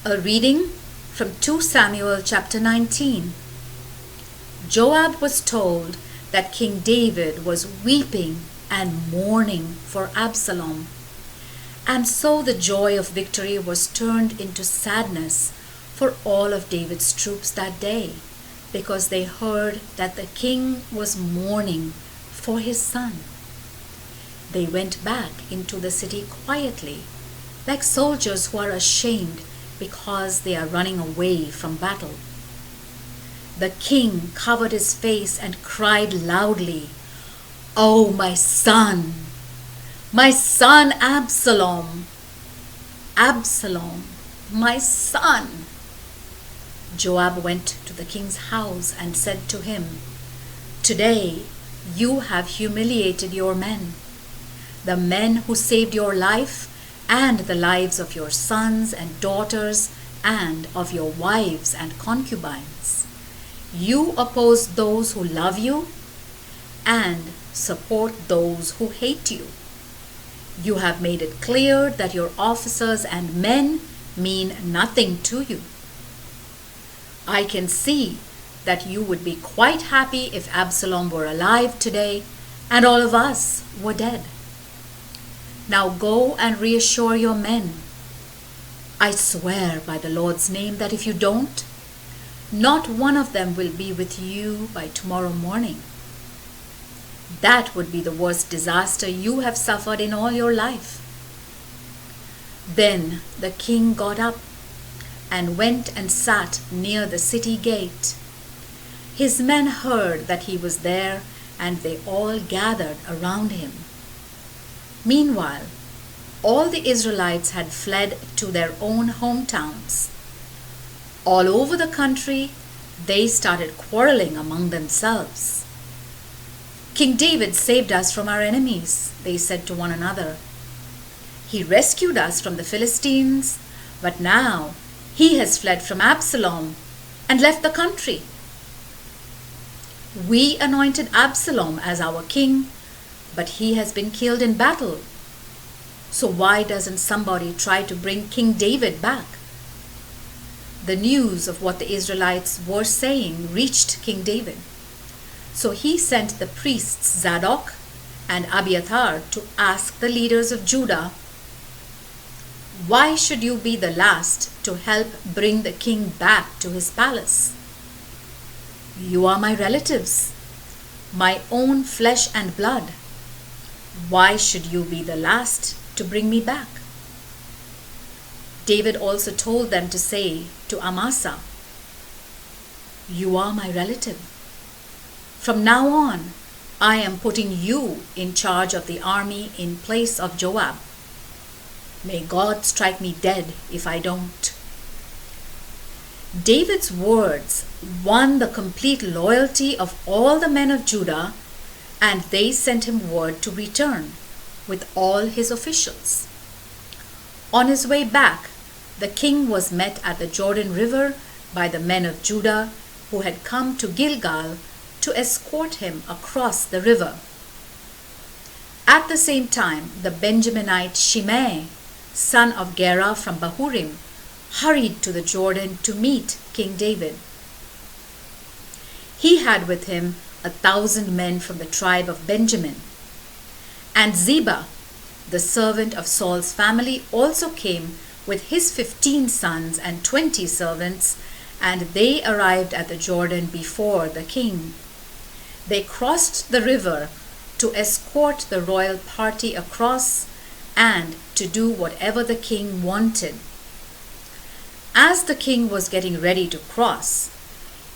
A reading from 2 Samuel chapter 19. Joab was told that King David was weeping and mourning for Absalom. And so the joy of victory was turned into sadness for all of David's troops that day, because they heard that the king was mourning for his son. They went back into the city quietly, like soldiers who are ashamed because they are running away from battle. The king covered his face and cried loudly, "Oh, my son Absalom! Absalom, my son!" Joab went to the king's house and said to him, "Today you have humiliated your men, the men who saved your life and the lives of your sons and daughters and of your wives and concubines. You oppose those who love you and support those who hate you. You have made it clear that your officers and men mean nothing to you. I can see that you would be quite happy if Absalom were alive today and all of us were dead. Now go and reassure your men. I swear by the Lord's name that if you don't, not one of them will be with you by tomorrow morning. That would be the worst disaster you have suffered in all your life." Then the king got up and went and sat near the city gate. His men heard that he was there, and they all gathered around him. Meanwhile, all the Israelites had fled to their own hometowns. All over the country, they started quarreling among themselves. "King David saved us from our enemies," they said to one another. "He rescued us from the Philistines, but now he has fled from Absalom and left the country. We anointed Absalom as our king, but he has been killed in battle. So why doesn't somebody try to bring King David back?" The news of what the Israelites were saying reached King David. So he sent the priests Zadok and Abiathar to ask the leaders of Judah, "Why should you be the last to help bring the king back to his palace? You are my relatives, my own flesh and blood. Why should you be the last to bring me back?" David also told them to say to Amasa, "You are my relative. From now on, I am putting you in charge of the army in place of Joab. May God strike me dead if I don't." David's words won the complete loyalty of all the men of Judah, and they sent him word to return with all his officials. On his way back, the king was met at the Jordan River by the men of Judah who had come to Gilgal to escort him across the river. At the same time, the Benjaminite Shimei, son of Gera from Bahurim, hurried to the Jordan to meet King David. He had with him 1,000 men from the tribe of Benjamin. And Ziba, the servant of Saul's family, also came with his 15 sons and 20 servants, and they arrived at the Jordan before the king. They crossed the river to escort the royal party across and to do whatever the king wanted. As the king was getting ready to cross,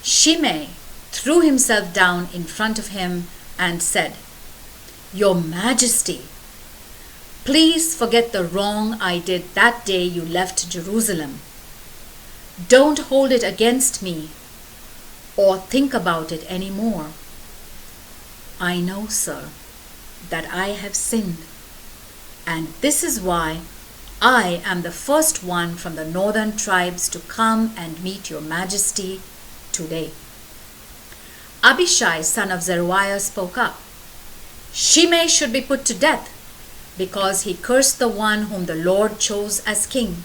Shimei threw himself down in front of him and said, "Your Majesty, please forget the wrong I did that day you left Jerusalem. Don't hold it against me or think about it anymore. I know, sir, that I have sinned, and this is why I am the first one from the northern tribes to come and meet your Majesty today." Abishai, son of Zeruiah, spoke up. "Shimei should be put to death because he cursed the one whom the Lord chose as king."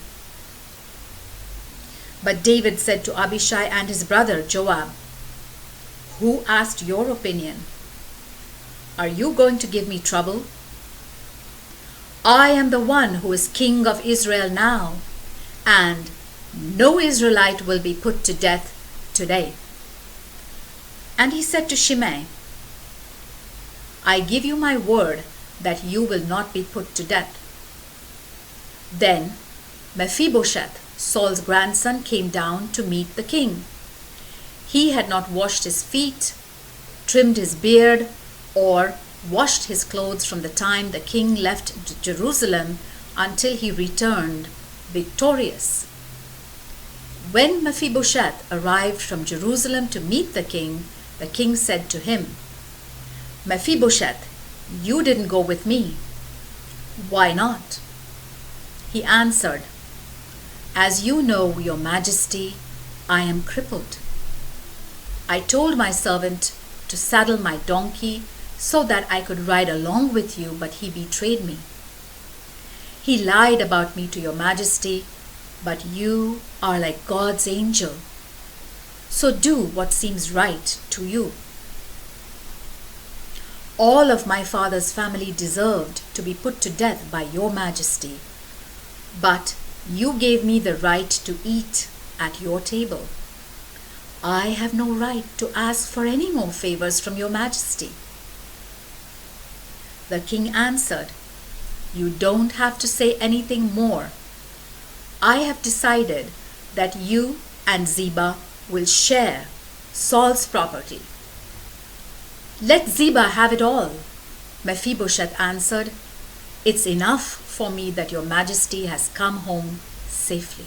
But David said to Abishai and his brother Joab, "Who asked your opinion? Are you going to give me trouble? I am the one who is king of Israel now, and no Israelite will be put to death today." And he said to Shimei, "I give you my word that you will not be put to death." Then Mephibosheth, Saul's grandson, came down to meet the king. He had not washed his feet, trimmed his beard, or washed his clothes from the time the king left Jerusalem until he returned victorious. When Mephibosheth arrived from Jerusalem to meet the king said to him, "Mephibosheth, you didn't go with me. Why not?" He answered, "As you know, your majesty, I am crippled. I told my servant to saddle my donkey so that I could ride along with you, but he betrayed me. He lied about me to your majesty, but you are like God's angel. So do what seems right to you. All of my father's family deserved to be put to death by your majesty, but you gave me the right to eat at your table. I have no right to ask for any more favors from your majesty." The king answered, "You don't have to say anything more. I have decided that you and Ziba will share Saul's property." "Let Ziba have it all," Mephibosheth answered. "It's enough for me that your majesty has come home safely."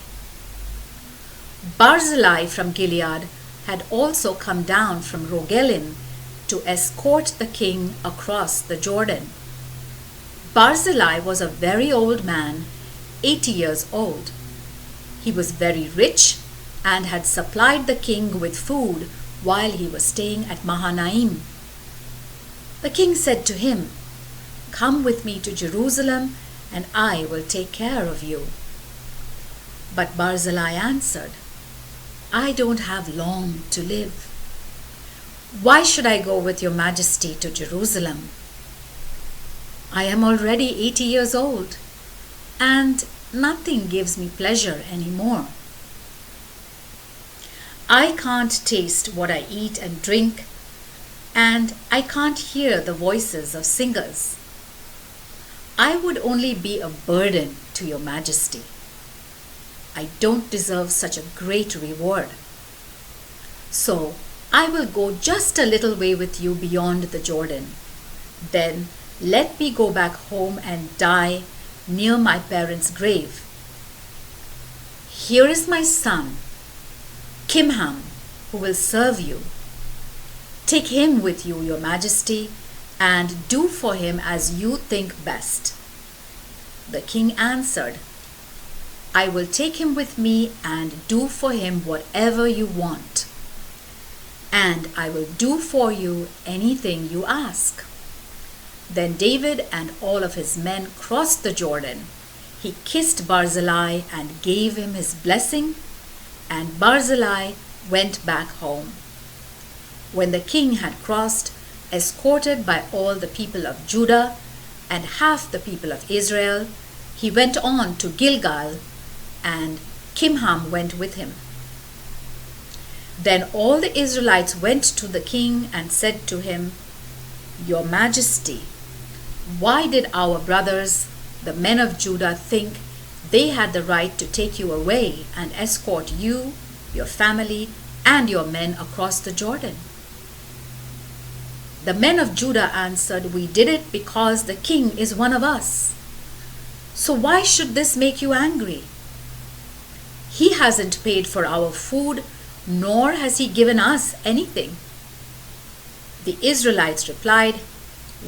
Barzillai from Gilead had also come down from Rogelim to escort the king across the Jordan. Barzillai was a very old man, 80 years old. He was very rich and had supplied the king with food while he was staying at Mahanaim. The king said to him, "Come with me to Jerusalem, and I will take care of you." But Barzillai answered, "I don't have long to live. Why should I go with your majesty to Jerusalem? I am already 80 years old, and nothing gives me pleasure anymore. I can't taste what I eat and drink, and I can't hear the voices of singers. I would only be a burden to your majesty. I don't deserve such a great reward. So I will go just a little way with you beyond the Jordan. Then let me go back home and die near my parents' grave. Here is my son, Kimham, who will serve you. Take him with you, your majesty, and do for him as you think best." The king answered, "I will take him with me and do for him whatever you want, and I will do for you anything you ask." Then David and all of his men crossed the Jordan. He kissed Barzillai and gave him his blessing, and Barzillai went back home. When the king had crossed, escorted by all the people of Judah and half the people of Israel, he went on to Gilgal, and Kimham went with him. Then all the Israelites went to the king and said to him, "Your Majesty, why did our brothers, the men of Judah, think they had the right to take you away and escort you, your family, and your men across the Jordan?" The men of Judah answered, "We did it because the king is one of us. So why should this make you angry? He hasn't paid for our food, nor has he given us anything." The Israelites replied,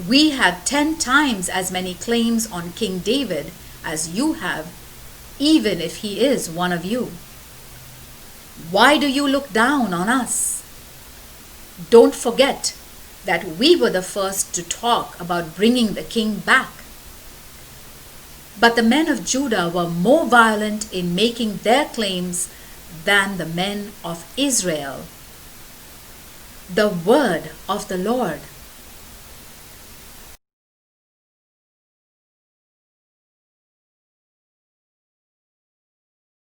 "We have 10 times as many claims on King David as you have, even if he is one of you. Why do you look down on us? Don't forget that we were the first to talk about bringing the king back." But the men of Judah were more violent in making their claims than the men of Israel. The word of the Lord.